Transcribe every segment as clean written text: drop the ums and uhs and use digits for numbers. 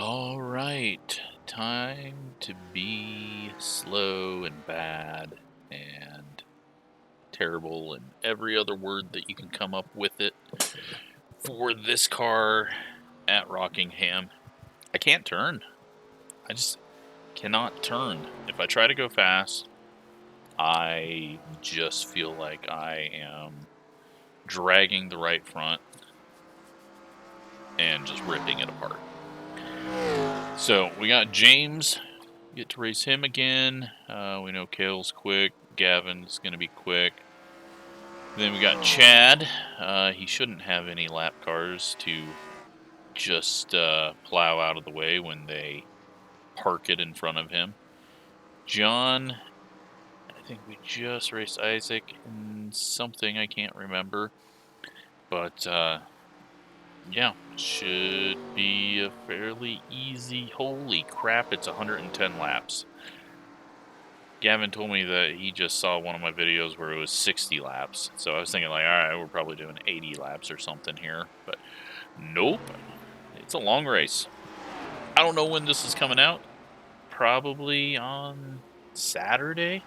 All right, time to be slow and bad and terrible and every other word that you can come up with it for this car at Rockingham. I can't turn. I just cannot turn. If I try to go fast, I just feel like I am dragging the right front and just ripping it apart. So we got James. Get to race him again. We know Kale's quick. Gavin's going to be quick. Then we got Chad. He shouldn't have any lap cars to just plow out of the way when they park it in front of him. John, I think we just raced Isaac in something I can't remember. But yeah, should be a fairly easy. Holy crap, it's 110 laps. Gavin told me that he just saw one of my videos where it was 60 laps. So I was thinking like, all right, we're probably doing 80 laps or something here. But nope, it's a long race. I don't know when this is coming out. Probably on Saturday.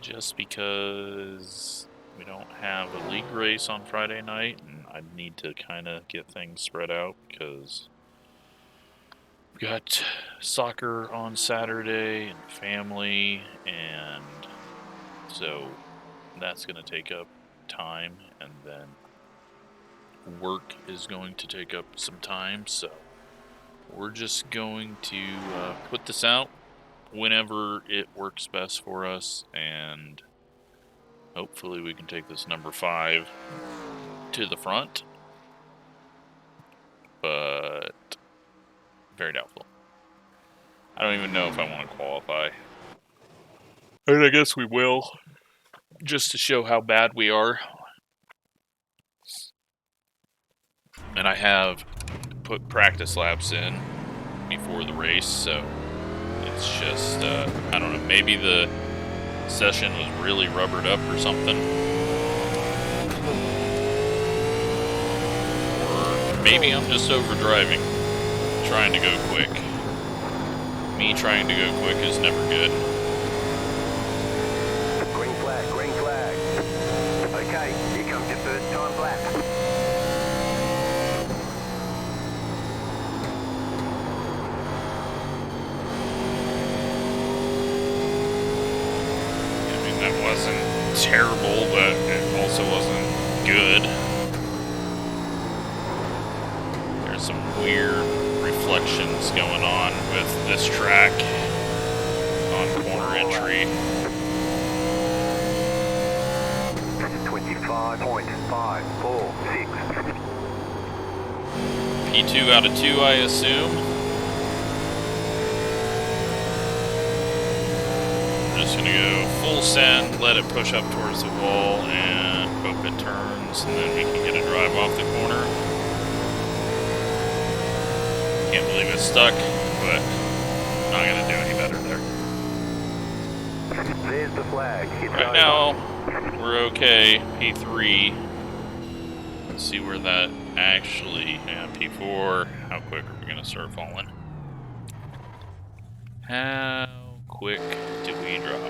Just because we don't have a league race on Friday night. And I need to kind of get things spread out because we've got soccer on Saturday and family, and so that's going to take up time, and then work is going to take up some time, so we're just going to put this out whenever it works best for us, and hopefully we can take this number 5 to the front, but very doubtful. I don't even know if I want to qualify. And I guess we will, just to show how bad we are. And I have put practice laps in before the race, so it's just, I don't know, maybe the session was really rubbered up or something. Or maybe I'm just overdriving, trying to go quick. Me trying to go quick is never good. Green flag, green flag. Okay, here comes your first time lap. That wasn't terrible, but it also wasn't good. There's some weird reflections going on with this track on corner entry. 25.546. P2 out of 2, I assume. Just gonna go full send, let it push up towards the wall, and hope it turns, and then we can get a drive off the corner. Can't believe it's stuck, but not gonna do any better there. There's the flag. It's right over. Now, we're okay. P3. Let's see where that actually, yeah, P4. How quick are we gonna start falling? How quick do we drop?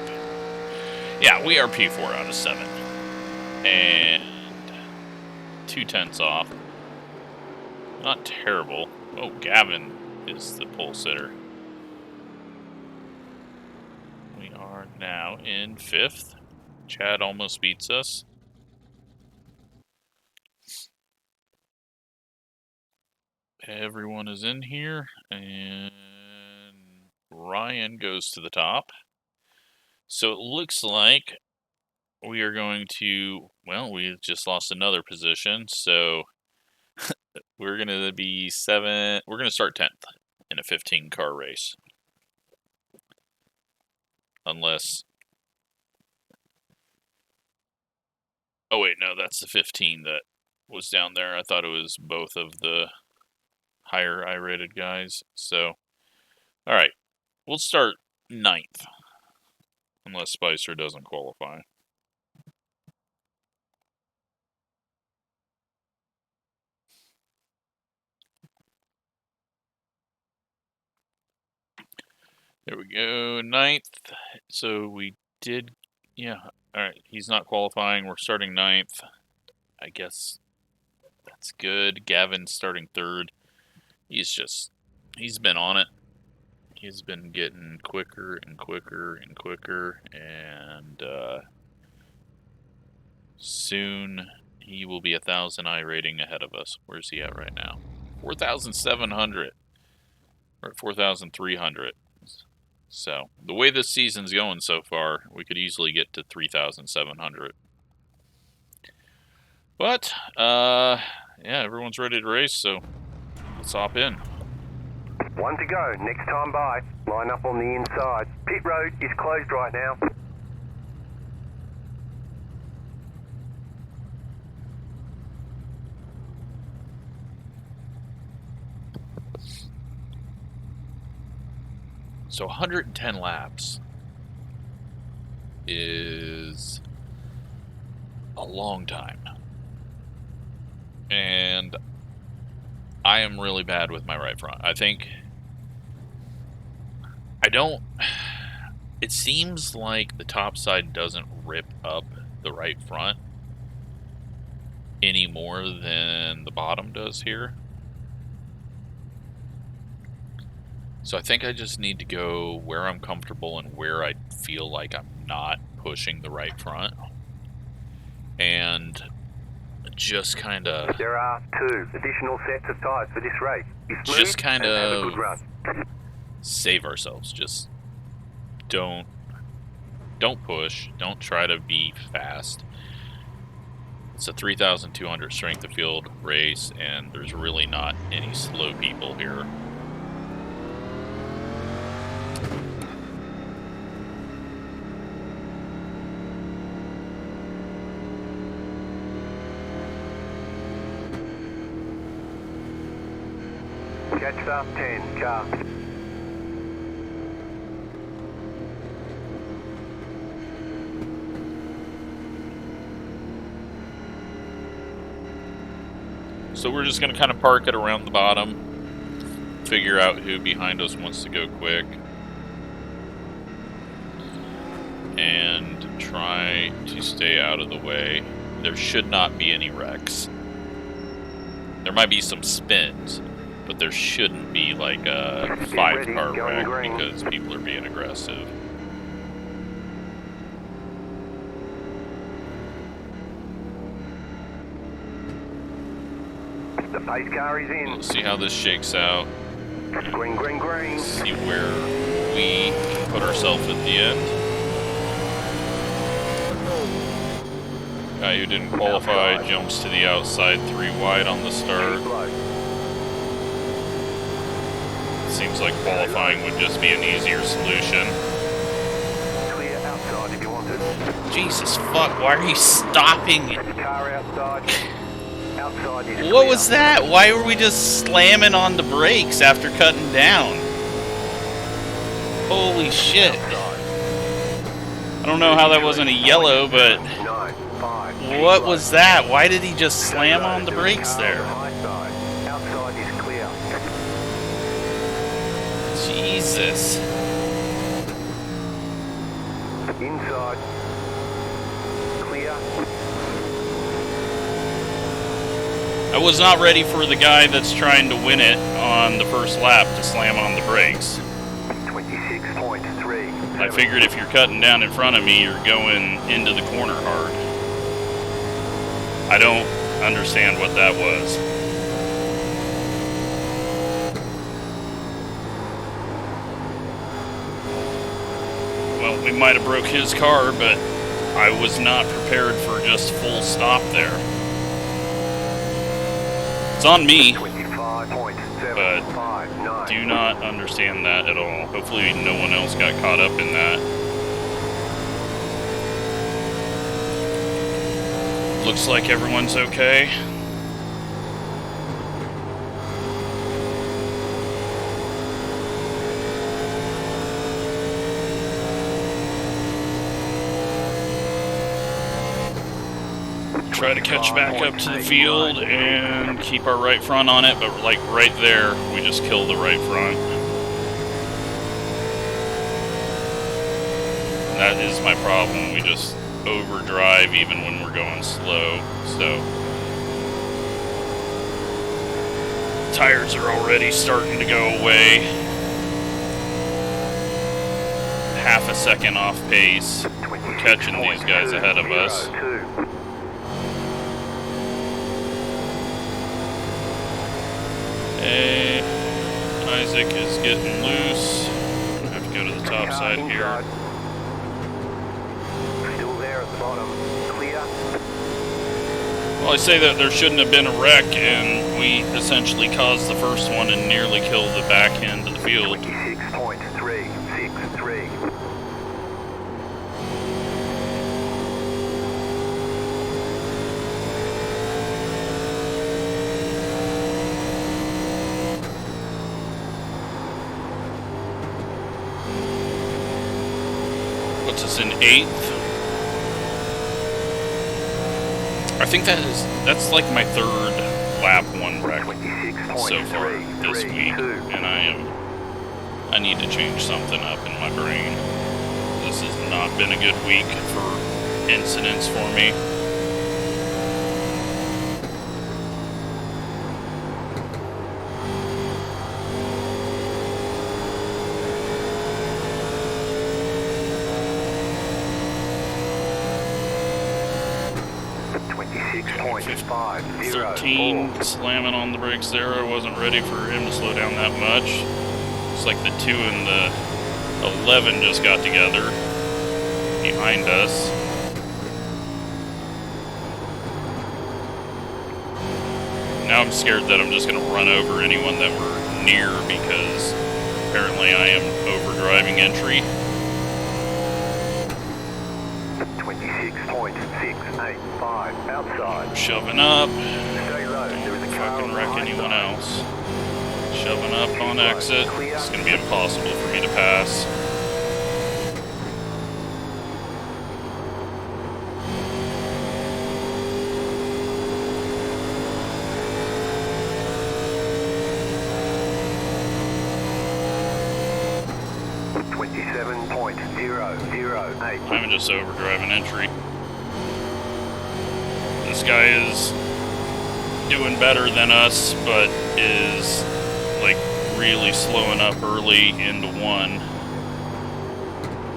Yeah, we are P4 out of 7. And 2/10 off. Not terrible. Oh, Gavin is the pole sitter. We are now in 5th. Chad almost beats us. Everyone is in here, and Ryan goes to the top. So it looks like we are going to, well, we just lost another position, so we're going to be 7, we're going to start 10th in a 15 car race. Unless, oh wait, no, that's the 15 that was down there. I thought it was both of the higher I-rated guys. So, all right, we'll start 9th. Unless Spicer doesn't qualify. There we go, 9th. So we did, yeah. All right, he's not qualifying. We're starting 9th. I guess that's good. Gavin's starting 3rd. He's been on it. He's been getting quicker and quicker and quicker, and soon he will be 1,000 iRating ahead of us. Where's he at right now? 4,700. We're at 4,300. So the way this season's going so far, we could easily get to 3,700. But yeah, everyone's ready to race, so let's hop in. 1 to go, next time by. Line up on the inside. Pit road is closed right now. So 110 laps is a long time. And I am really bad with my right front. It seems like the top side doesn't rip up the right front any more than the bottom does here. So I think I just need to go where I'm comfortable and where I feel like I'm not pushing the right front. And just kind of... There are 2 additional sets of tires for this race. Just kind of save ourselves. Just don't push. Don't try to be fast. It's a 3,200 strength of field race, and there's really not any slow people here. Catch up 10, car. So we're just going to kind of park it around the bottom, figure out who behind us wants to go quick, and try to stay out of the way. There should not be any wrecks. There might be some spins, but there shouldn't be like a 5-car wreck because people are being aggressive. The pace car is in. Let's see how this shakes out. Green, green, green. See where we can put ourselves at the end. Guy who didn't qualify jumps to the outside 3 wide on the start. Seems like qualifying would just be an easier solution. Clear outside if you want it. Jesus fuck, why are you stopping? Car outside. Outside is clear. What was that? Why were we just slamming on the brakes after cutting down? Holy shit. I don't know how that wasn't a yellow, but what was that? Why did he just slam on the brakes there? Outside is clear. Jesus. Inside. Clear. I was not ready for the guy that's trying to win it on the first lap to slam on the brakes. 26.3. I figured if you're cutting down in front of me, you're going into the corner hard. I don't understand what that was. Well, we might have broke his car, but I was not prepared for just full stop there. It's on me, but do not understand that at all. Hopefully no one else got caught up in that. Looks like everyone's okay. Try to catch back up to the field and keep our right front on it, but like right there, we just killed the right front. That is my problem. We just overdrive even when we're going slow. So tires are already starting to go away. Half a second off pace. We're catching these guys ahead of us. Hey, Isaac is getting loose. I have to go to the top side here. Still there at the bottom. Clear. Well, I say that there shouldn't have been a wreck, and we essentially caused the first one and nearly killed the back end of the field. 26.363. Puts us in 8th. I think that's like my 3rd lap 1 wreck so far this week, and I need to change something up in my brain. This has not been a good week for incidents for me. .5 13, slamming on the brakes there. I wasn't ready for him to slow down that much. It's like the 2 and the 11 just got together behind us. Now I'm scared that I'm just going to run over anyone that we're near because apparently I am overdriving entry. 26.685 outside. Shoving up. Stay low. There is a car Fucking on the wreck high anyone side. else. Shoving up on exit. It's going to be impossible for me to pass. I'm just overdriving entry. This guy is doing better than us, but is like really slowing up early into 1.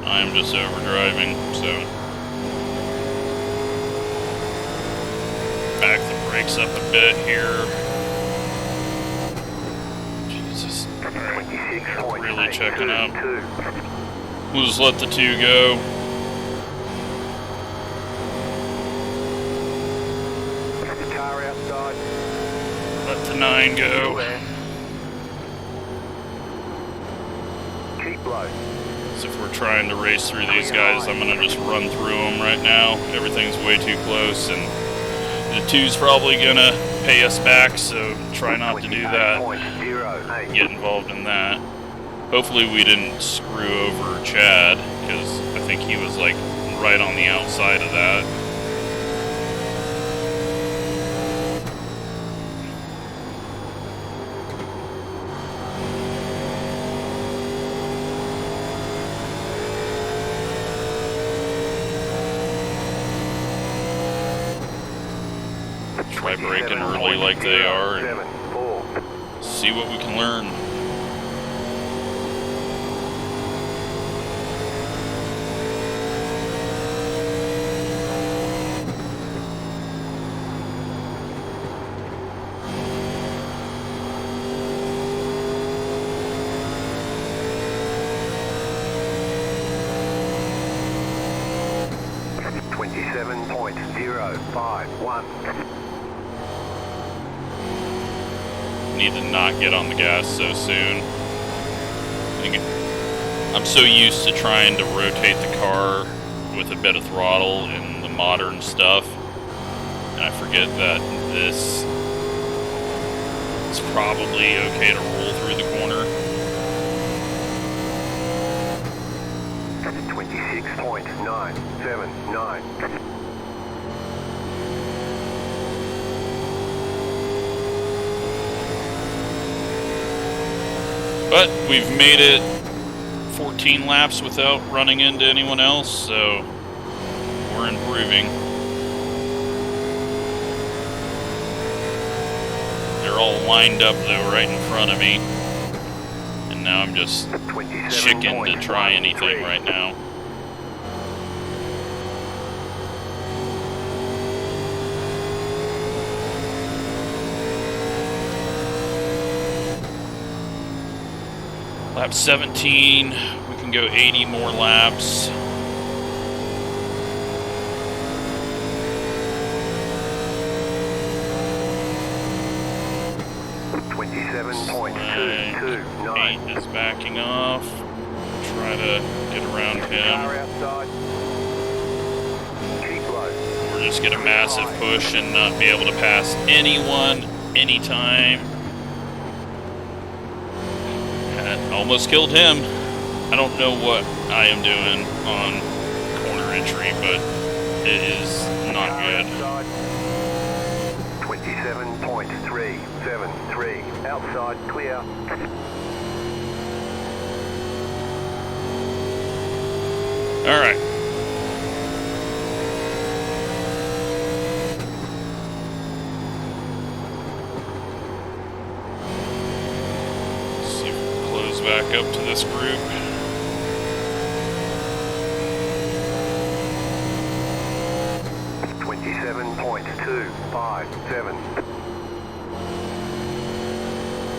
I'm just overdriving, so back the brakes up a bit here. Jesus, alright, really checking up. We'll just let the 2 go. Car outside. Let the 9 go. Keep low. So if we're trying to race through these guys, I'm going to just run through them right now. Everything's way too close, and the 2's probably going to pay us back, so try not to do that. Get involved in that. Hopefully we didn't screw over Chad, because I think he was like right on the outside of that. Try braking early like they are and see what we can learn. Need to not get on the gas so soon. I'm so used to trying to rotate the car with a bit of throttle and the modern stuff, and I forget that this is probably okay to roll through the corner. 26.979. But we've made it 14 13 laps without running into anyone else, so we're improving. They're all lined up though right in front of me. And now I'm just chicken to try anything right now. Lap 17, we can go 80 more laps. Eight is backing off. Try to get around him. We're just get a massive push and not be able to pass anyone, anytime. Almost killed him. I don't know what I am doing on corner entry, but it is not good. 27.373. Outside, clear. All right. See if we can close back up to this group. .257.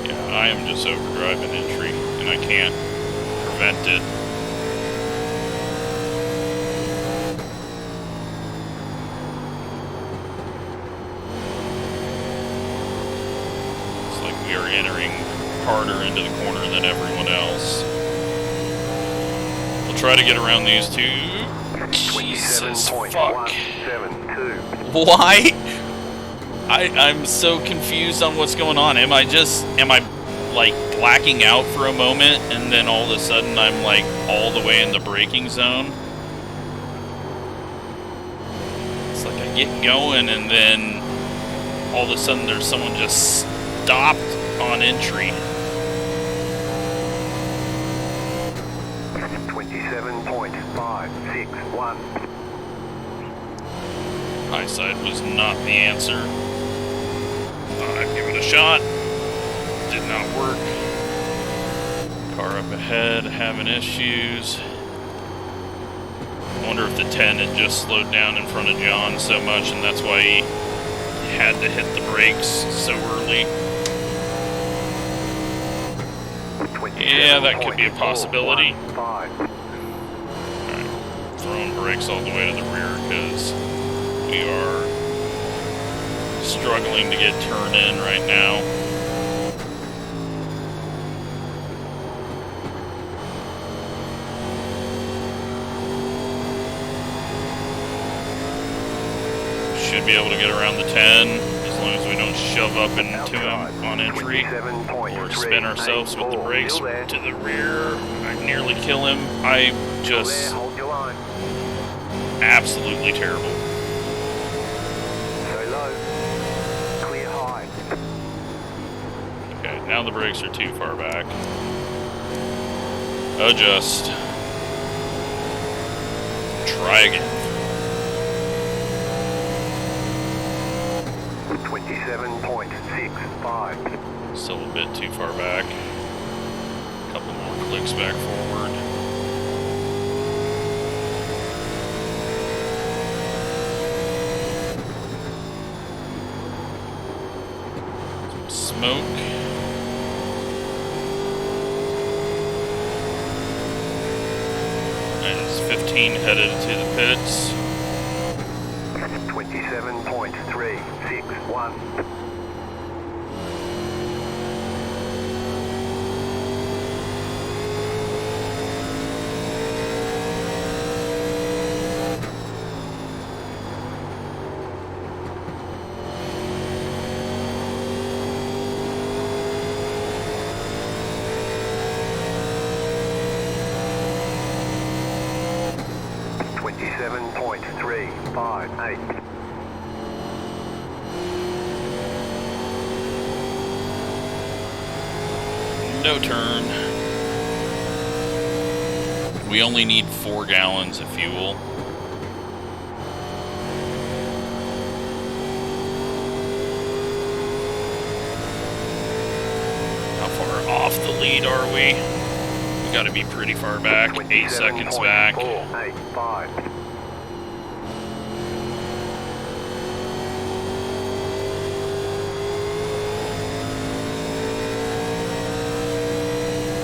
Yeah, I am just overdriving entry, and I can't prevent it. It's like we are entering harder into the corner than everyone else. We'll try to get around these two. Jesus, fuck. Why? I'm so confused on what's going on. Am I like blacking out for a moment and then all of a sudden I'm like all the way in the braking zone? It's like I get going and then all of a sudden there's someone just stopped on entry. 27.561. High side was not the answer. Thought I'd give it a shot. Did not work. Car up ahead having issues. I wonder if the 10 had just slowed down in front of John so much and that's why he had to hit the brakes so early. Yeah, that could be a possibility. Alright, throwing brakes all the way to the rear because we are struggling to get turn in right now. Should be able to get around the 10 as long as we don't shove up into him on entry or spin ourselves with the brakes to the rear. I nearly kill him. I'm just absolutely terrible. Okay, now the brakes are too far back. Adjust. Try again. 27.65. Still a bit too far back. A couple more clicks back forward. Some smoke. And it's 15 headed to the pits. 27.361. No turn. We only need 4 gallons of fuel. How far off the lead are we? We gotta be pretty far back, 8 seconds back. 485.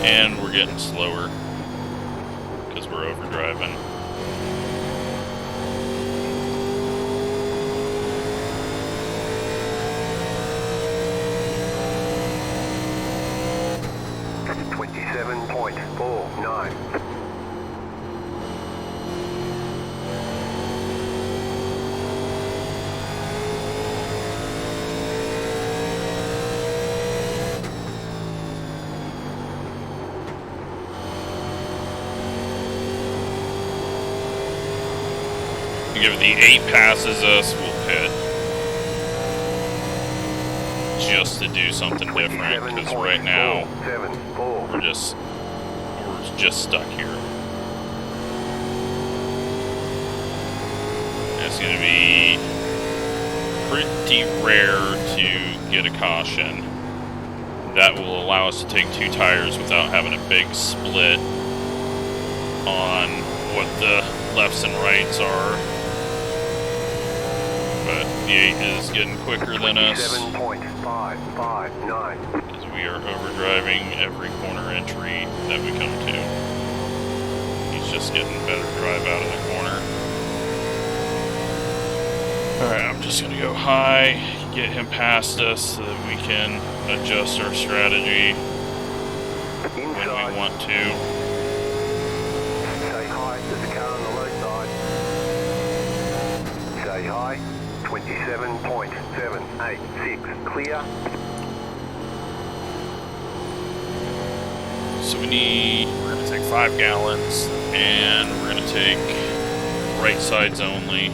And we're getting slower because we're overdriving. .49. If the 8 passes us, we'll pit. Just to do something different, because right now we're just stuck here. It's going to be pretty rare to get a caution. That will allow us to take 2 tires without having a big split on what the lefts and rights are. But the 8 is getting quicker than us, 7.559. as we are overdriving every corner entry that we come to. He's just getting a better drive out of the corner. Alright, I'm just going to go high, get him past us so that we can adjust our strategy when we want to. Say hi to the car on the low side. Say hi. 27.786 clear. So we're going to take 5 gallons, and we're going to take right sides only.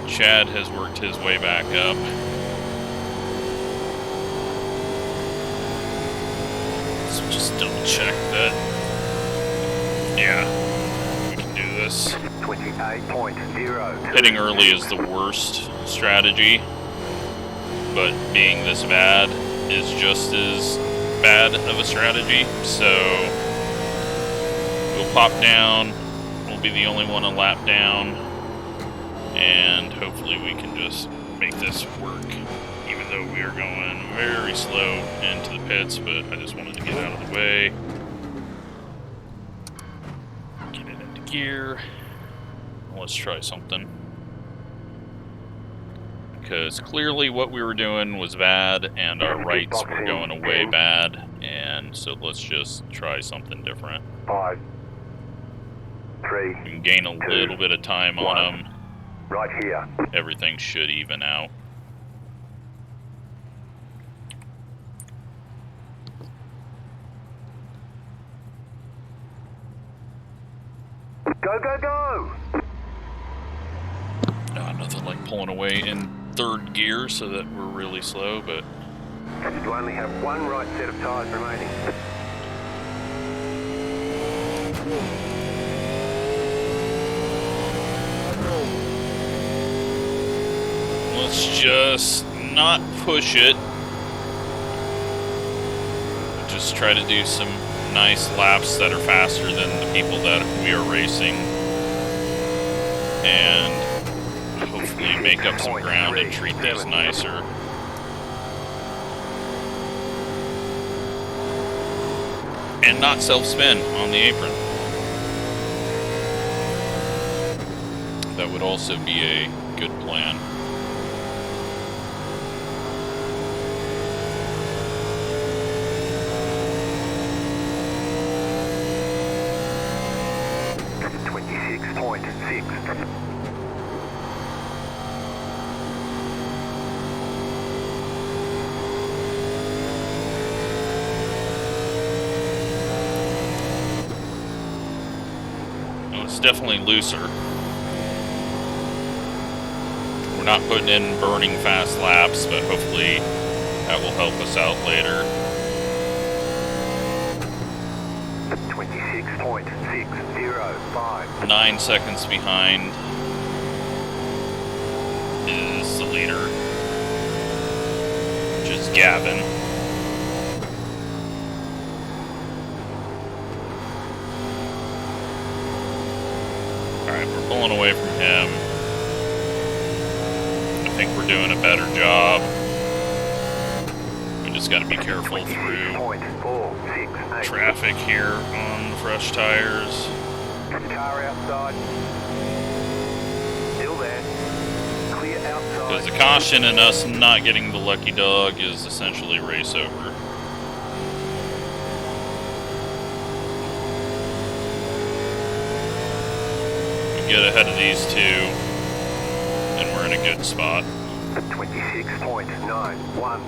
Chad has worked his way back up. So just double check that. Yeah, we can do this. 28.0. Hitting early is the worst strategy, but being this bad is just as bad of a strategy. So we'll pop down, we'll be the only one a lap down, and hopefully we can just make this work, even though we are going very slow into the pits. But I just wanted to get out of the way, get it into gear. Let's try something, because clearly what we were doing was bad and our rights were going away bad, and so let's just try something different. 5, 3, We can gain a little bit of time on them. right here. Everything should even out. Go, go, go! Nothing like pulling away in 3rd gear so that we're really slow, but You only have 1 right set of tyres remaining. let's just not push it. Just try to do some nice laps that are faster than the people that we are racing, and hopefully make up some ground and treat these nicer. And not self-spin on the apron. That would also be a good plan. It's definitely looser. We're not putting in burning fast laps, but hopefully that will help us out later. 26.605. 9 seconds behind is the leader, which is Gavin. Alright, we're pulling away from him. I think we're doing a better job. We just got to be careful through traffic here on the fresh tires. Car outside. Still there. Clear outside. Because the caution in us not getting the lucky dog is essentially race over. We get ahead of these two, and we're in a good spot. 26.91.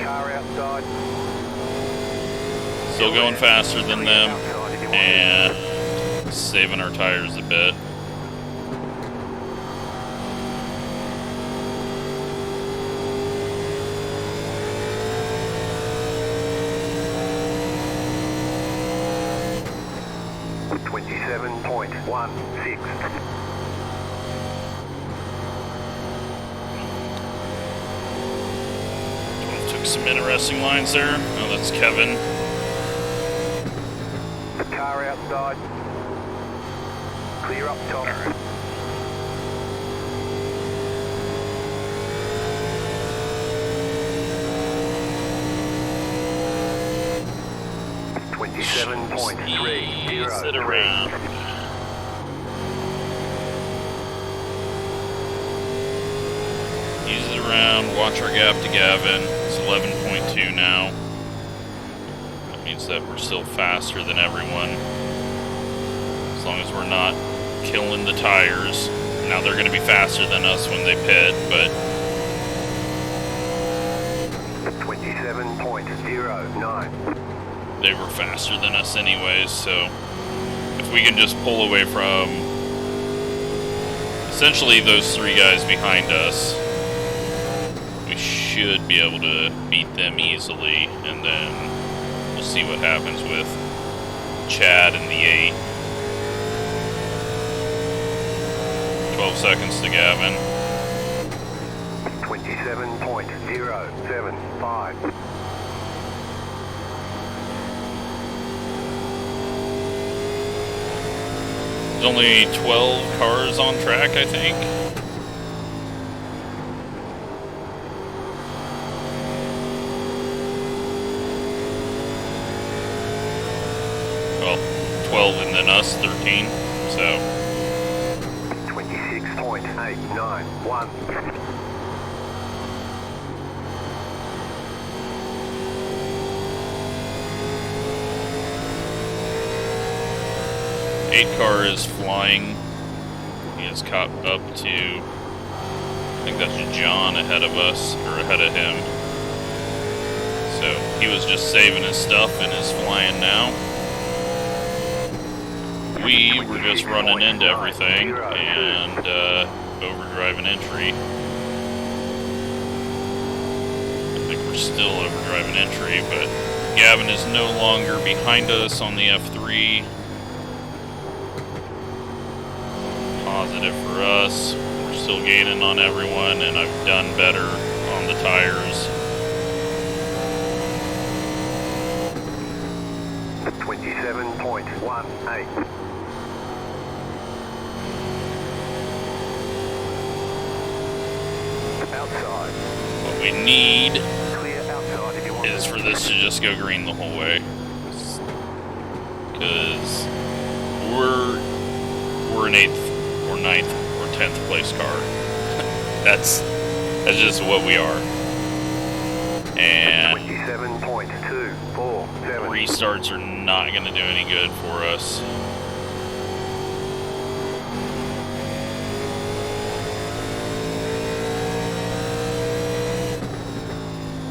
Car outside. Still going faster than them, and saving our tires a bit. Took some interesting lines there. Oh, that's Kevin. Car outside. Clear up top. All right. Sit around. Ease it around. Watch our gap to Gavin. It's 11.2 now. That means that we're still faster than everyone. As long as we're not killing the tires. Now they're going to be faster than us when they pit, but 27.09. they were faster than us anyways, so if we can just pull away from essentially those three guys behind us, we should be able to beat them easily, and then we'll see what happens with Chad and the 8. 12 seconds to Gavin. 27.075. There's only 12 cars on track, I think. Well, 12 and then us, 13, so 26.891. Eight car is flying. He has caught up to, I think that's John ahead of us, or ahead of him. So he was just saving his stuff and is flying now. We were just running into everything and overdriving entry. I think we're still overdriving entry, but Gavin is no longer behind us on the F3. Positive for us. We're still gaining on everyone, and I've done better on the tires. 27.18. Outside. What we need Clear outside if you want is for this to just go green the whole way. Because we're an 8th or 9th or 10th place car. that's just what we are. And 27.247. restarts are not going to do any good for us.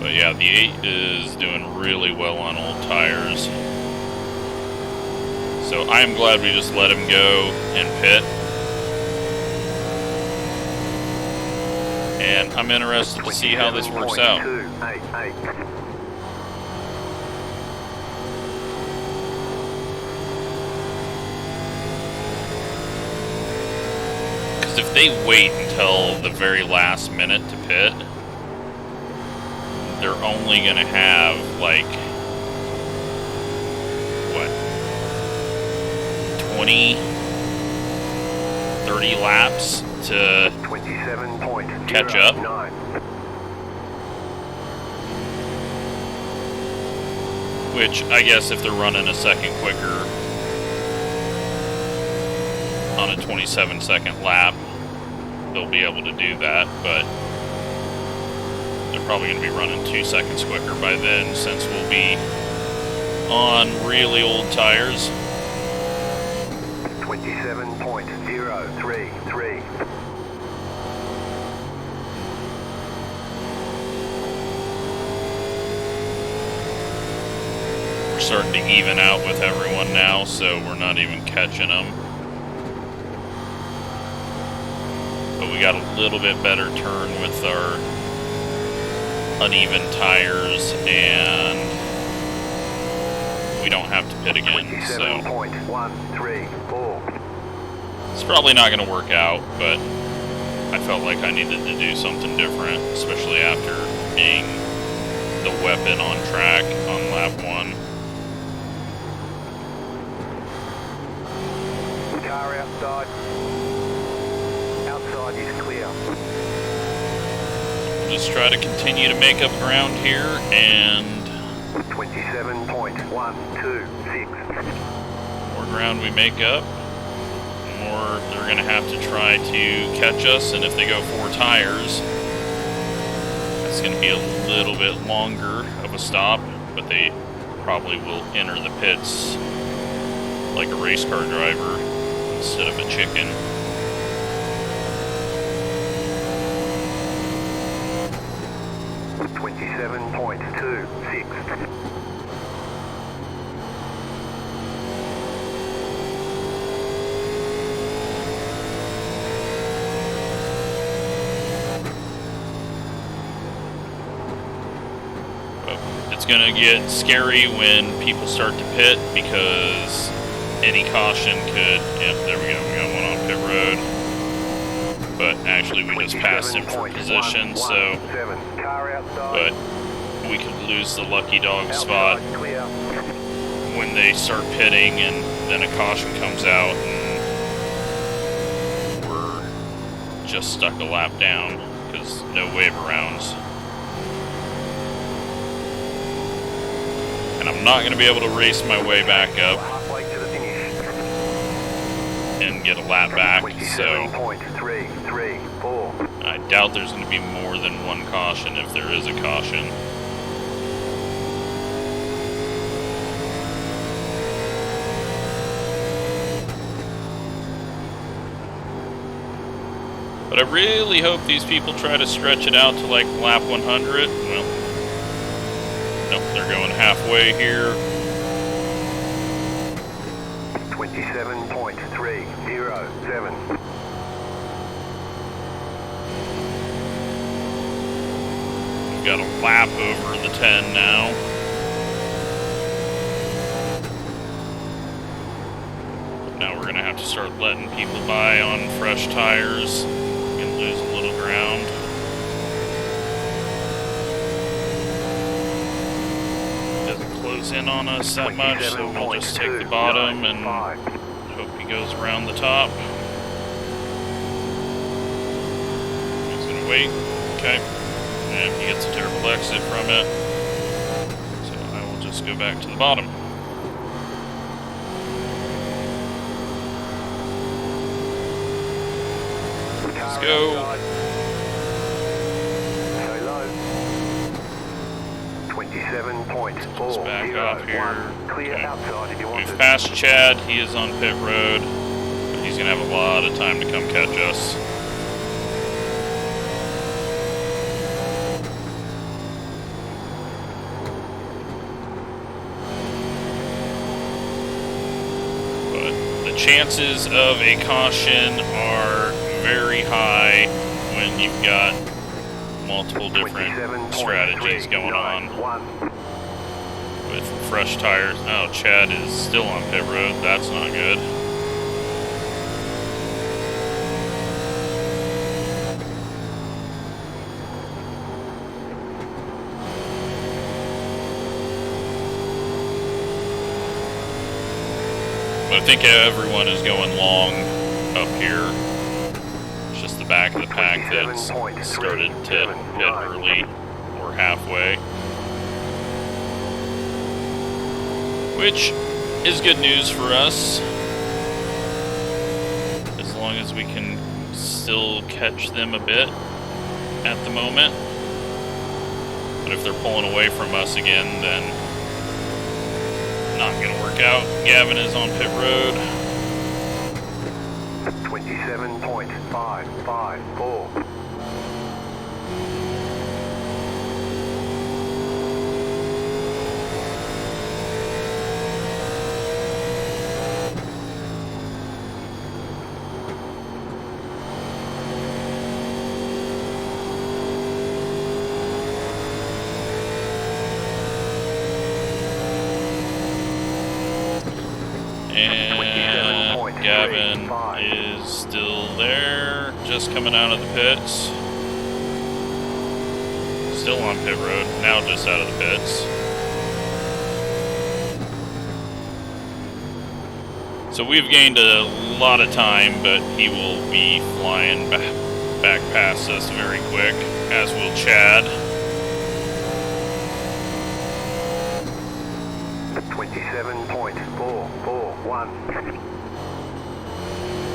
But yeah, the 8 is doing really well on old tires. So I'm glad we just let him go and pit. And I'm interested to see how this works out. they wait until the very last minute to pit, they're only going to have, like, what, 20, 30 laps to catch up. Which, I guess if they're running a second quicker on a 27-second lap, they'll be able to do that, but they're probably going to be running 2 seconds quicker by then, since we'll be on really old tires. 27.033. We're starting to even out with everyone now, so we're not even catching them. But we got a little bit better turn with our uneven tires, and we don't have to pit again, so it's probably not going to work out, but I felt like I needed to do something different, especially after being the weapon on track on lap 1. Car outside. Outside is clear. Just try to continue to make up ground here, and 27.126. more ground we make up, more they're going to have to try to catch us, and if they go 4 tires, that's going to be a little bit longer of a stop, but they probably will enter the pits like a race car driver instead of a chicken. It's gonna get scary when people start to pit, because any caution could, yep, there we go, we got one on pit road. But actually we just passed him for position, so, but we could lose the lucky dog spot when they start pitting and then a caution comes out and we're just stuck a lap down because no wave arounds. And I'm not going to be able to race my way back up and get a lap back, so I doubt there's going to be more than one caution if there is a caution. But I really hope these people try to stretch it out to like lap 100. Well, nope, they're going halfway here. 27.307. We've got a lap over the 10 now. But now we're going to have to start letting people by on fresh tires. We're going to lose a little ground. In on us that much, so we'll just take the bottom and hope he goes around the top. He's gonna wait. Okay. And he gets a terrible exit from it. So I will just go back to the bottom. Let's go. Just back off here. Okay. We've passed Chad. He is on pit road. But he's going to have a lot of time to come catch us. But the chances of a caution are very high when you've got multiple different strategies going on. With fresh tires. Oh, Chad is still on pit road. That's not good. But I think everyone is going long up here. It's just the back of the pack that's started to hit early or halfway. Which is good news for us. As long as we can still catch them a bit at the moment. But if they're pulling away from us again, then not gonna work out. Gavin is on pit road. 27.554. And Gavin is still there, just coming out of the pits. Still on pit road, now just out of the pits. So we've gained a lot of time, but he will be flying back past us very quick, as will Chad. 27.441.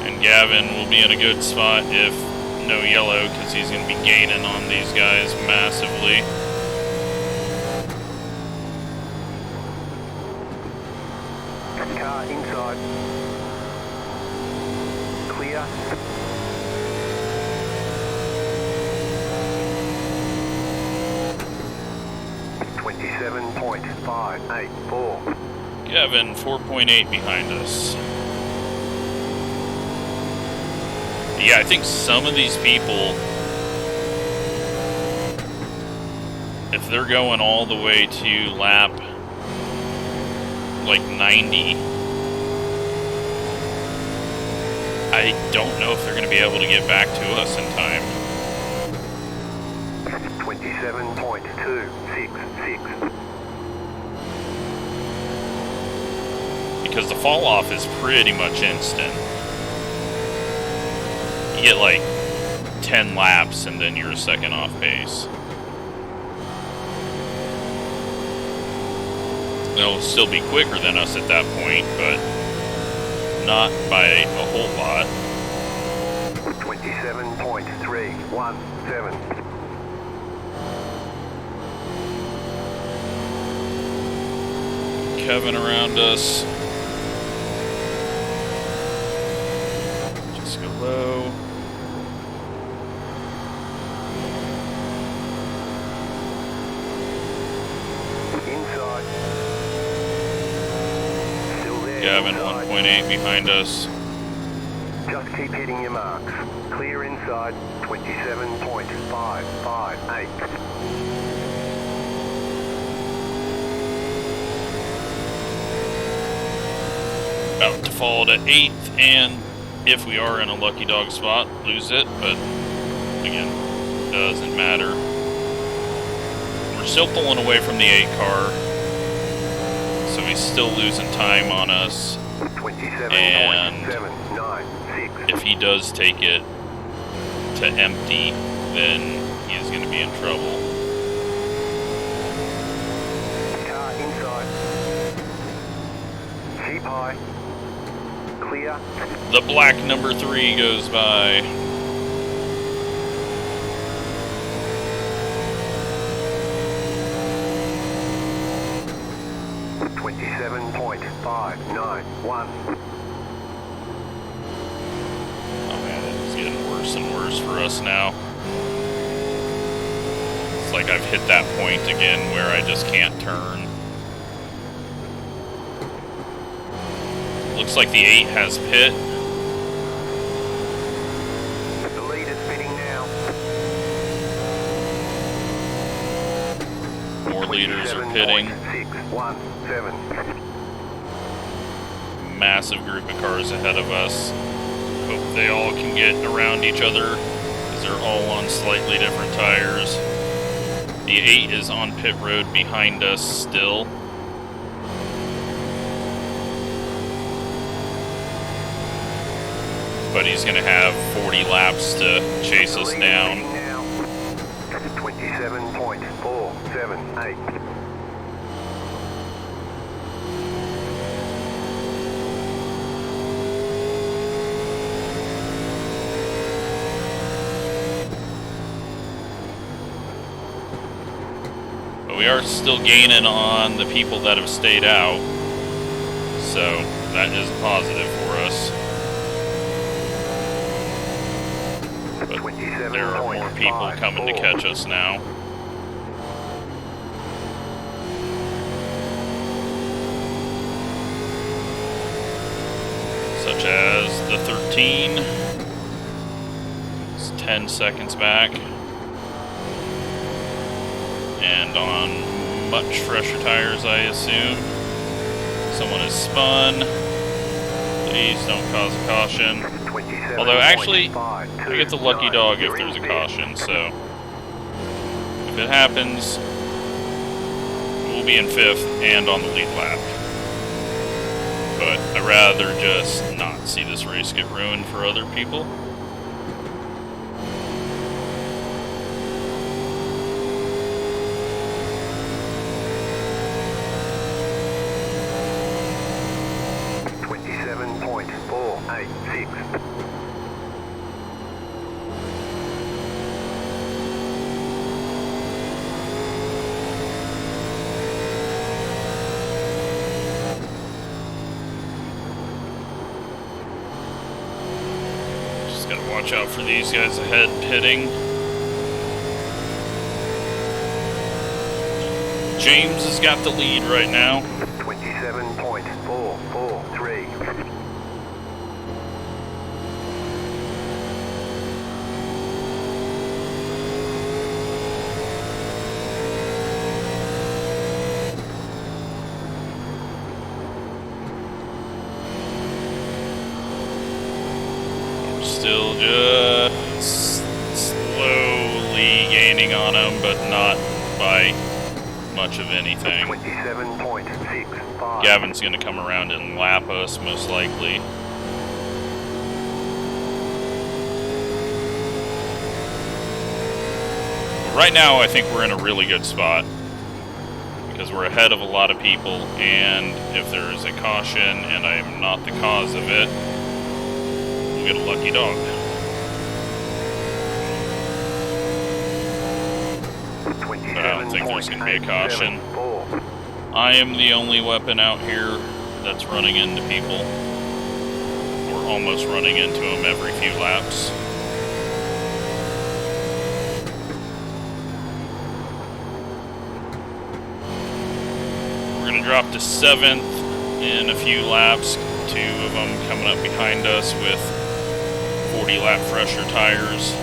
And Gavin will be in a good spot if no yellow, because he's going to be gaining on these guys massively. Car inside. Clear. .584. Gavin, 4.8 behind us. Yeah, I think some of these people, if they're going all the way to lap like 90, I don't know if they're going to be able to get back to us in time. 27.266. Because the fall off is pretty much instant. You get like 10 laps and then you're a second off pace. They'll still be quicker than us at that point, but not by a whole lot. 27.317. Kevin around us. Just go low. Inside. Still there. Gavin, inside. 1.8 behind us. Just keep hitting your marks. Clear inside. 27.558. About to fall to 8th, and if we are in a lucky dog spot, lose it, but again, doesn't matter. We're still pulling away from the 8 car, so he's still losing time on us. 27.796. If he does take it to empty, then he is going to be in trouble. Car inside. Keep high. Clear. The black number 3 goes by. .591. Oh man, it's getting worse and worse for us now. It's like I've hit that point again where I just can't turn. Looks like the 8 has pit. The lead is pitting now. More leaders are pitting. 27.617. Massive group of cars ahead of us. Hope they all can get around each other, because they're all on slightly different tires. The 8 is on pit road behind us still. but he's going to have 40 laps to chase us down. 27.478. But we are still gaining on the people that have stayed out, so that is a positive for us. But there are more people coming to catch us now. Such as the 13. It's 10 seconds back. And on much fresher tires, I assume. Someone is spun. Please don't cause a caution. Although, actually, I get the lucky dog if there's a caution, so if it happens, we'll be in 5th and on the lead lap. But I'd rather just not see this race get ruined for other people. Watch out for these guys ahead pitting. James has got the lead right now. 27.443. Still just slowly gaining on him, but not by much of anything. 27.65. Gavin's going to come around and lap us, most likely. Right now, I think we're in a really good spot, because we're ahead of a lot of people, and if there is a caution and I am not the cause of it, get a lucky dog. But I don't think there's going to be a caution. I am the only weapon out here that's running into people, or almost running into them every few laps. We're going to drop to 7th in a few laps. 2 of them coming up behind us with 40 lap fresher tires.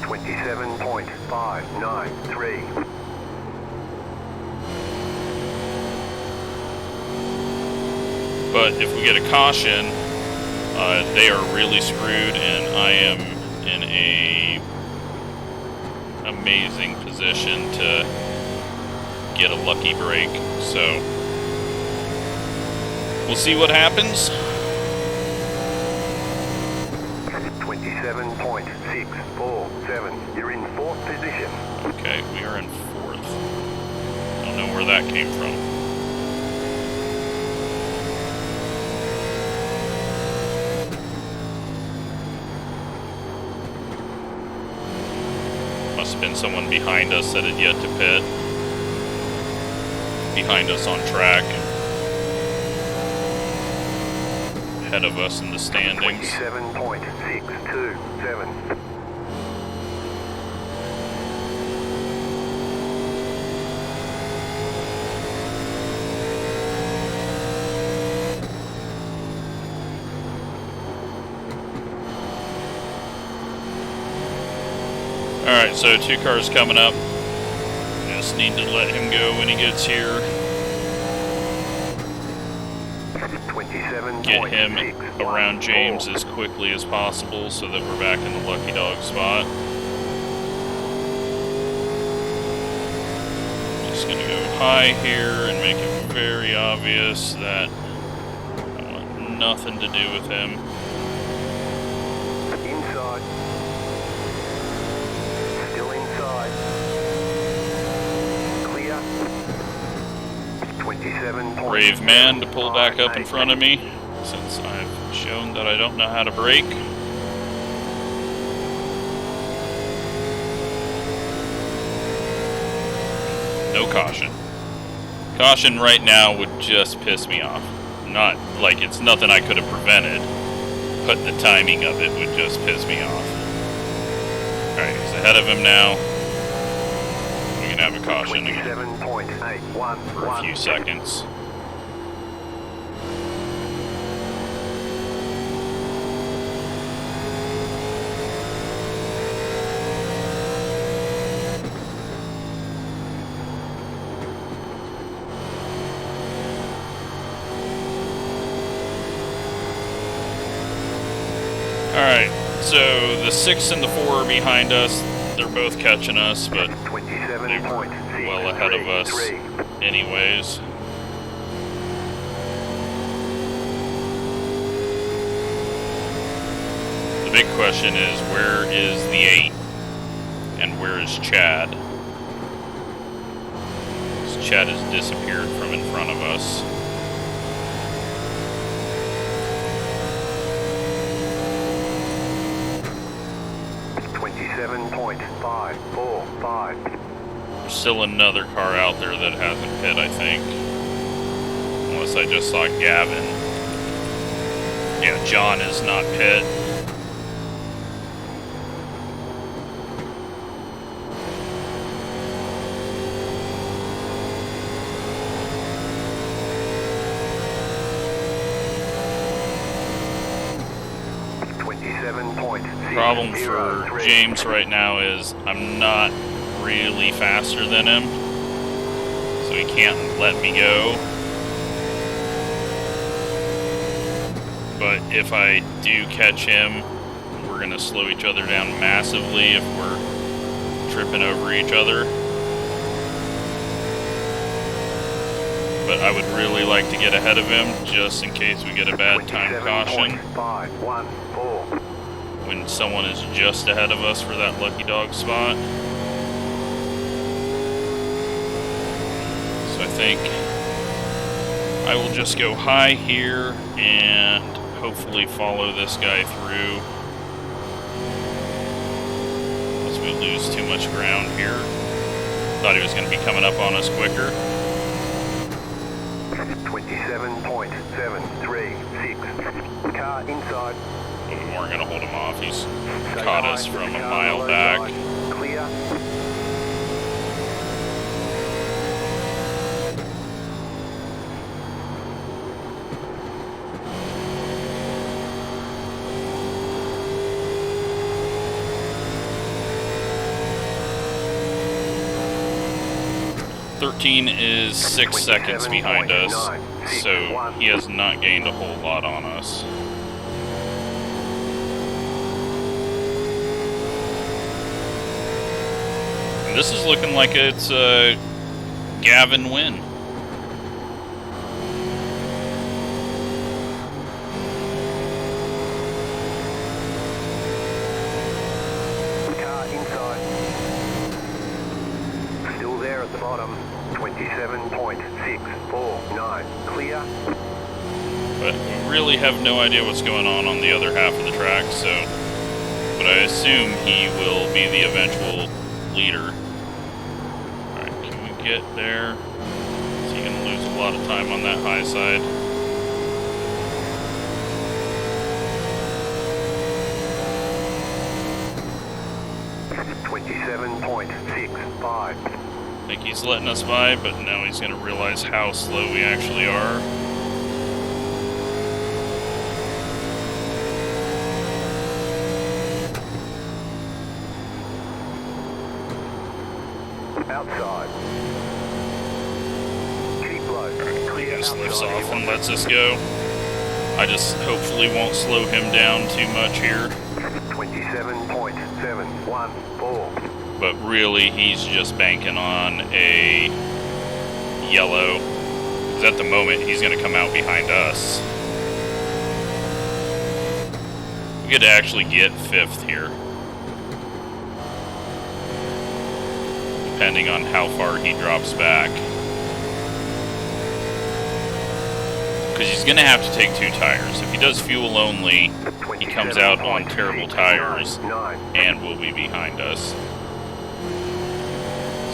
27.593. But if we get a caution, they are really screwed, and I am in a amazing position to get a lucky break. So we'll see what happens. 27.647. You're in 4th position. Okay, we are in 4th. Don't know where that came from. Must have been someone behind us that had yet to pit. Behind us on track. Ahead of us in the standings. 27.627. Alright, so 2 cars coming up. Just need to let him go when he gets here. Get him around James as quickly as possible so that we're back in the lucky dog spot. Just gonna go high here and make it very obvious that I want nothing to do with him. brave man to pull back up in front of me, since I've shown that I don't know how to brake. No caution. Caution right now would just piss me off. Not like it's nothing I could have prevented, but the timing of it would just piss me off. Alright, he's ahead of him now. We can have a caution again for a few seconds. Alright, so the 6 and the 4 are behind us. They're both catching us, but they were well ahead of us anyways. The big question is, where is the 8? And where is Chad? Chad has disappeared from in front of us. There's still another car out there that hasn't hit, I think. Unless I just saw Gavin. Yeah, John is not pit. Problem for James right now is I'm not really faster than him, so he can't let me go. But if I do catch him, we're gonna slow each other down massively if we're tripping over each other. But I would really like to get ahead of him just in case we get a bad time caution. When someone is just ahead of us for that lucky dog spot. So I think I will just go high here and hopefully follow this guy through. Unless we lose too much ground here. Thought he was going to be coming up on us quicker. 27.736. Car inside. But we weren't going to hold him off. He's caught us from a mile back. Clear. $13 is 6 seconds behind us, so he has not gained a whole lot on us. This is looking like it's a Gavin win. Car inside. Still there at the bottom. 27.649. Clear. But we really have no idea what's going on the other half of the track, so... But I assume he will be the eventual leader. Get there. So you're going to lose a lot of time on that high side. .65. I think he's letting us by, but now he's going to realize how slow we actually are. Outside. Keep low. Clear. Just lifts off and lets us go. I just hopefully won't slow him down too much here. 27.714. But really, he's just banking on a yellow. Because at the moment, he's going to come out behind us. We could actually get 5th here. Depending on how far he drops back. because he's going to have to take 2 tires. If he does fuel only, he comes out on terrible tires and will be behind us.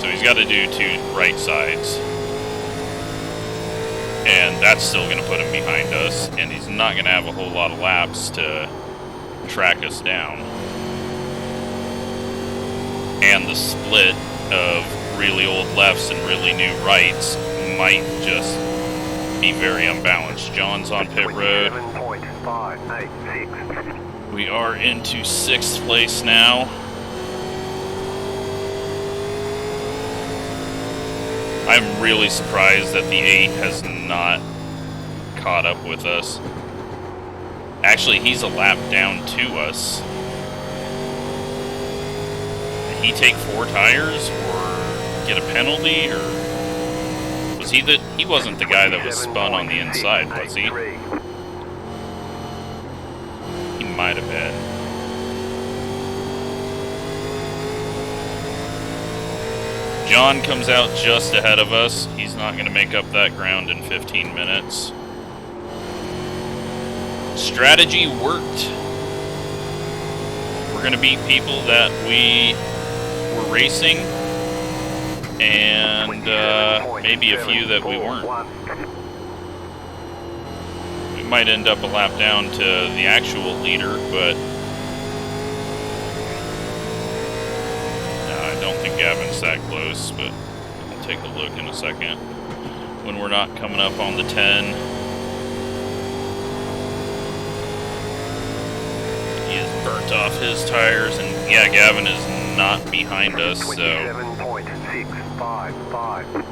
So he's got to do 2 right sides. And that's still going to put him behind us, and he's not going to have a whole lot of laps to track us down. And the split of really old lefts and really new rights might just be very unbalanced. John's on pit road. We are into 6th place now. I'm really surprised that the 8 has not caught up with us. Actually, he's a lap down to us. Did he take 4 tires or get a penalty, or was he the? He wasn't the guy that was spun on the inside, was he? He might have been. John comes out just ahead of us. He's not going to make up that ground in 15 minutes. Strategy worked. We're going to beat people that we were racing, and maybe a few that we weren't. We might end up a lap down to the actual leader, but I don't think Gavin's that close, but I'll take a look in a second when we're not coming up on the 10. He has burnt off his tires, and yeah, Gavin is not behind us, so 27.655.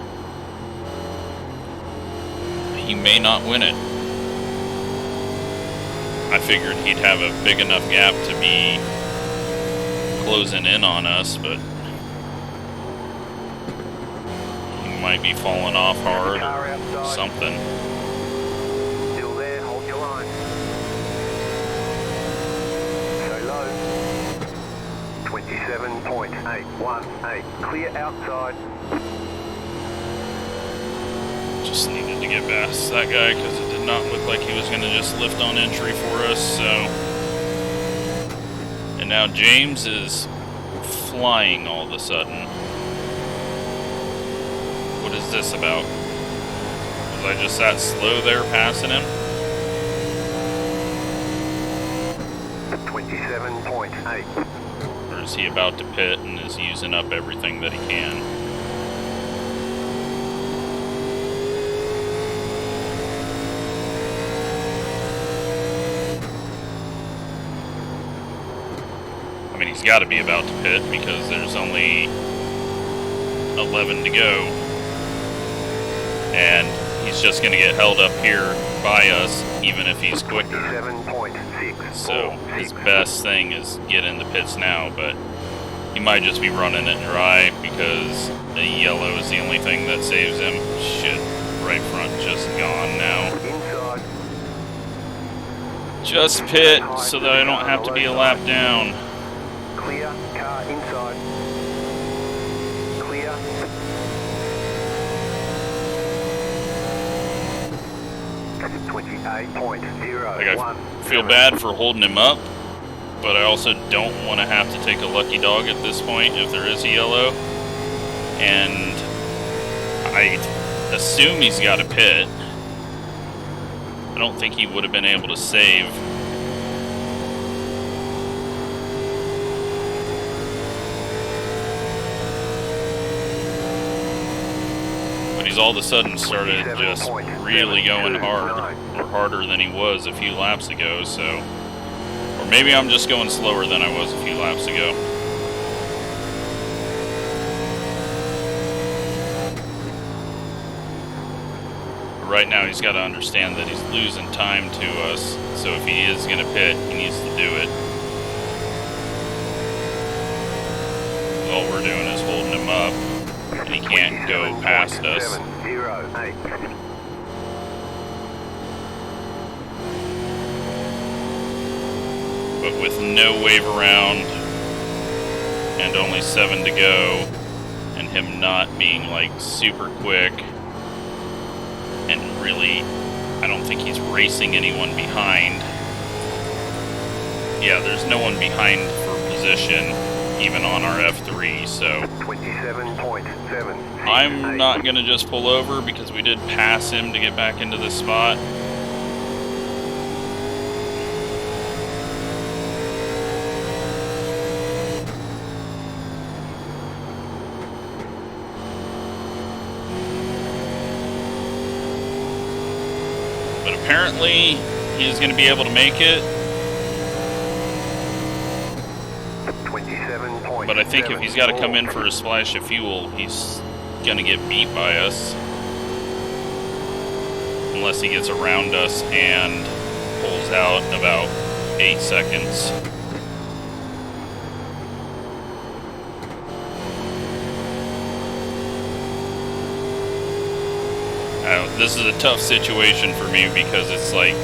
he may not win it. I figured he'd have a big enough gap to be closing in on us, but he might be falling off hard or something. Still there, hold your line. So low. 27.818. Clear outside. Just needed to get past that guy because it did not look like he was going to just lift on entry for us, so. And now James is flying all of a sudden. What is this about? Was I just that slow there passing him? 27.8. Or is he about to pit and is using up everything that he can? I mean, he's got to be about to pit because there's only 11 to go. And he's just going to get held up here by us, even if he's quicker. 7.6. So his best thing is get in the pits now, but he might just be running it dry because the yellow is the only thing that saves him. Shit, right front just gone now. Inside. Just pit so that I don't have to be a lap down. Clear, car inside. Clear. Like, I feel bad for holding him up, but I also don't want to have to take a lucky dog at this point if there is a yellow. And I assume he's got a pit. I don't think he would have been able to save. But he's all of a sudden started just really going hard, or harder than he was a few laps ago, so. Or maybe I'm just going slower than I was a few laps ago. But right now he's got to understand that he's losing time to us, so if he is going to pit, he needs to do it. All we're doing is holding him up, and he can't go past us. But with no wave around and only 7 to go, and him not being like super quick and really I don't think he's racing anyone behind. Yeah, there's no one behind for position, even on our F3, so 27.7. I'm not going to just pull over because we did pass him to get back into this spot. But apparently, he's going to be able to make it. But I think if he's got to come in for a splash of fuel, he's going to get beat by us. Unless he gets around us and pulls out about 8 seconds. This is a tough situation for me because it's like,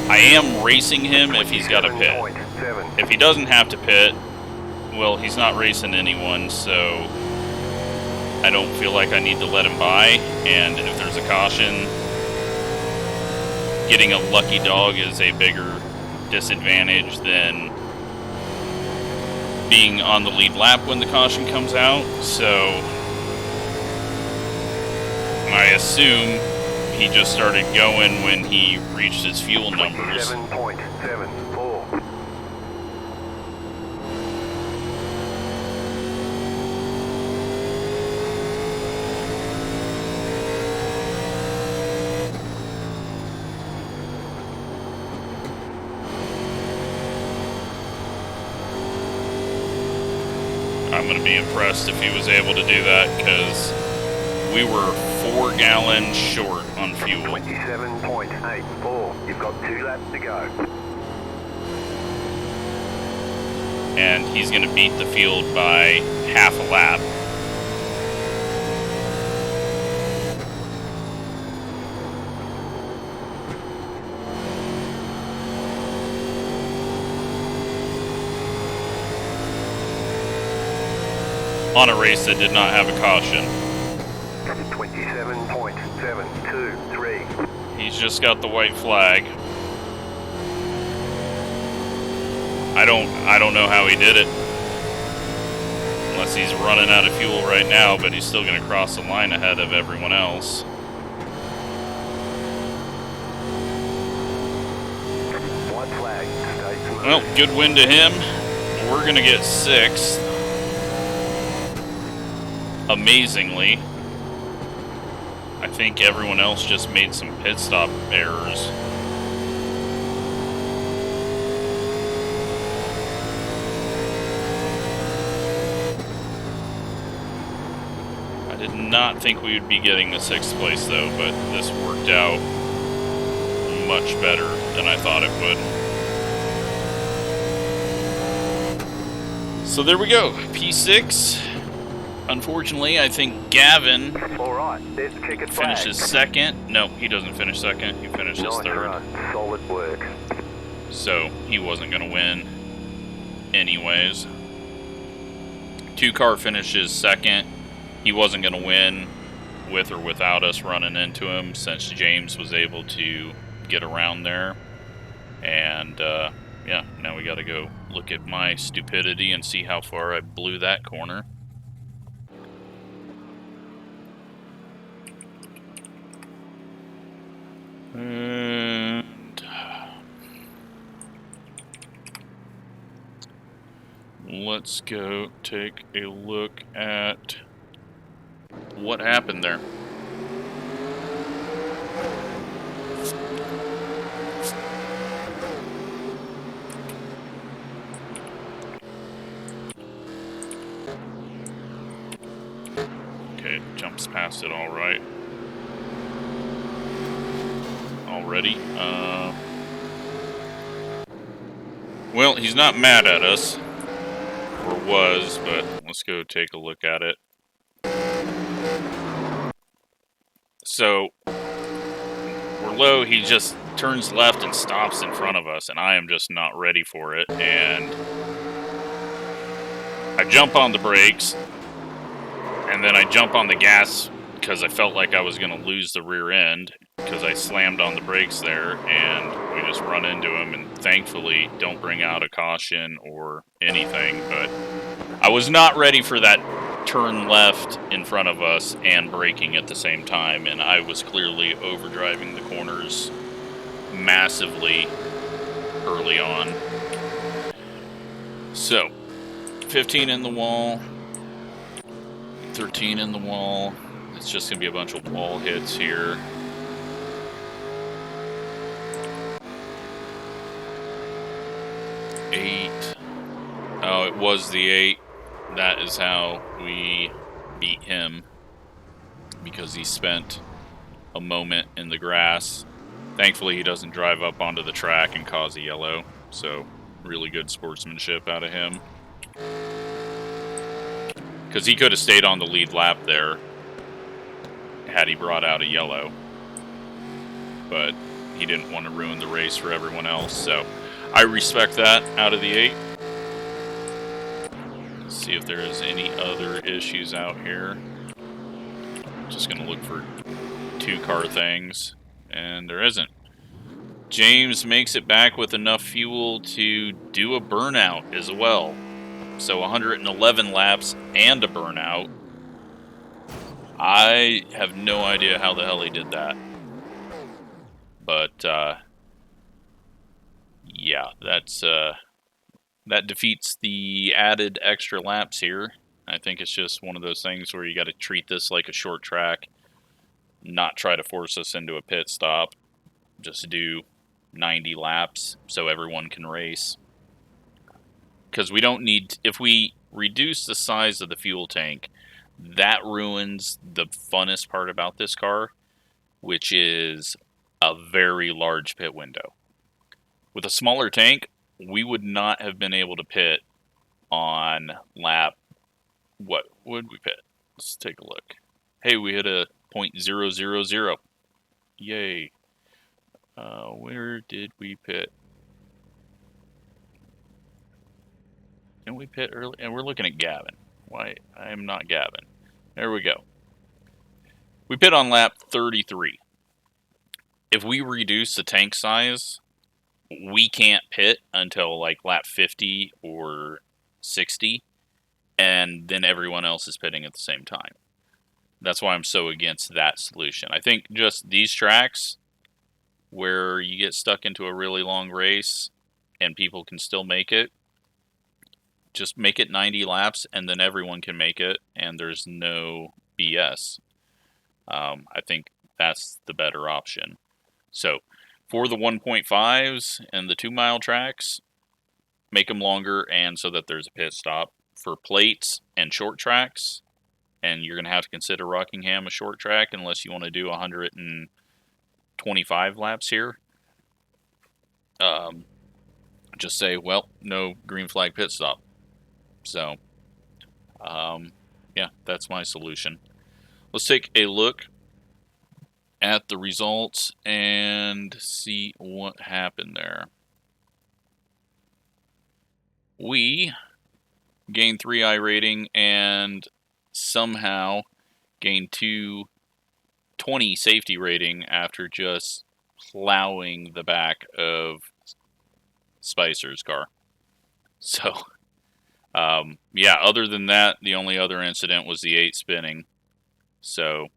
I am racing him if he's got to pit. If he doesn't have to pit, well, he's not racing anyone, so I don't feel like I need to let him by. And if there's a caution, getting a lucky dog is a bigger disadvantage than being on the lead lap when the caution comes out. So I assume he just started going when he reached his fuel numbers. 7.74. I'm going to be impressed if he was able to do that, because we were 4 gallons short on fuel. 27.84. You've got 2 laps to go. And he's going to beat the field by half a lap. On a race that did not have a caution. 27.723. He's just got the white flag. I don't know how he did it. Unless he's running out of fuel right now, but he's still going to cross the line ahead of everyone else. White flag. Well, good win to him. We're going to get 6th. Amazingly. I think everyone else just made some pit stop errors. I did not think we would be getting the 6th place though, but this worked out much better than I thought it would. So there we go, P6. Unfortunately, I think Gavin finishes second. No, he doesn't finish second. He finishes third. Solid work. So he wasn't going to win anyways. 2-car finishes second. He wasn't going to win with or without us running into him, since James was able to get around there. And yeah, now we got to go look at my stupidity and see how far I blew that corner. And let's go take a look at what happened there. Okay, jumps past it all right. Already. Well, he's not mad at us, or was, but let's go take a look at it. So, we're low, he just turns left and stops in front of us, and I am just not ready for it, and I jump on the brakes, and then I jump on the gas because I felt like I was going to lose the rear end, because I slammed on the brakes there, and we just run into him, and thankfully don't bring out a caution or anything, but I was not ready for that turn left in front of us and braking at the same time, and I was clearly overdriving the corners massively early on. So, 15 in the wall, 13 in the wall. It's just going to be a bunch of wall hits here. Oh, it was the 8. That is how we beat him, because he spent a moment in the grass. Thankfully, he doesn't drive up onto the track and cause a yellow, so really good sportsmanship out of him. Because he could have stayed on the lead lap there had he brought out a yellow, but he didn't want to ruin the race for everyone else, so I respect that out of the 8. Let's see if there is any other issues out here. Just going to look for 2-car things, and there isn't. James makes it back with enough fuel to do a burnout as well. So 111 laps and a burnout. I have no idea how the hell he did that. But, yeah, that defeats the added extra laps here. I think it's just one of those things where you got to treat this like a short track, not try to force us into a pit stop. Just do 90 laps so everyone can race. Because we don't need, if we reduce the size of the fuel tank, that ruins the funnest part about this car, which is a very large pit window. With a smaller tank, we would not have been able to pit on lap, what would we pit? Let's take a look. Hey, we hit a .000. Yay. Where did we pit? Didn't we pit early? And we're looking at Gavin. Why? I am not Gavin. There we go. We pit on lap 33. If we reduce the tank size, we can't pit until like lap 50 or 60, and then everyone else is pitting at the same time. That's why I'm so against that solution. I think just these tracks where you get stuck into a really long race and people can still make it, just make it 90 laps and then everyone can make it and there's no BS. I think that's the better option. So for the 1.5s and the 2-mile tracks, make them longer and so that there's a pit stop. For plates and short tracks, and you're going to have to consider Rockingham a short track unless you want to do 125 laps here, just say, well, no green flag pit stop. So, yeah, that's my solution. Let's take a look at the results and see what happened there. We gained 3 iRating and somehow gained 220 safety rating after just plowing the back of Spicer's car. So, yeah, other than that, the only other incident was the 8 spinning. So,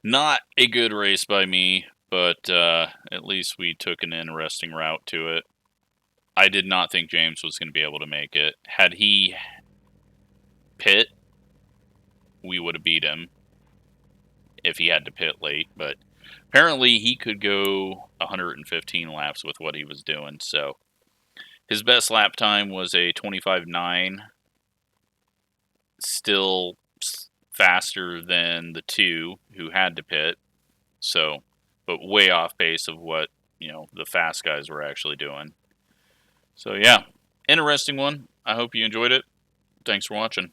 not a good race by me, but at least we took an interesting route to it. I did not think James was going to be able to make it. Had he pit, we would have beat him if he had to pit late, but apparently he could go 115 laps with what he was doing, so his best lap time was a 25.9, still faster than the 2 who had to pit, so, but way off pace of what, the fast guys were actually doing. So yeah, interesting one. I hope you enjoyed it. Thanks for watching.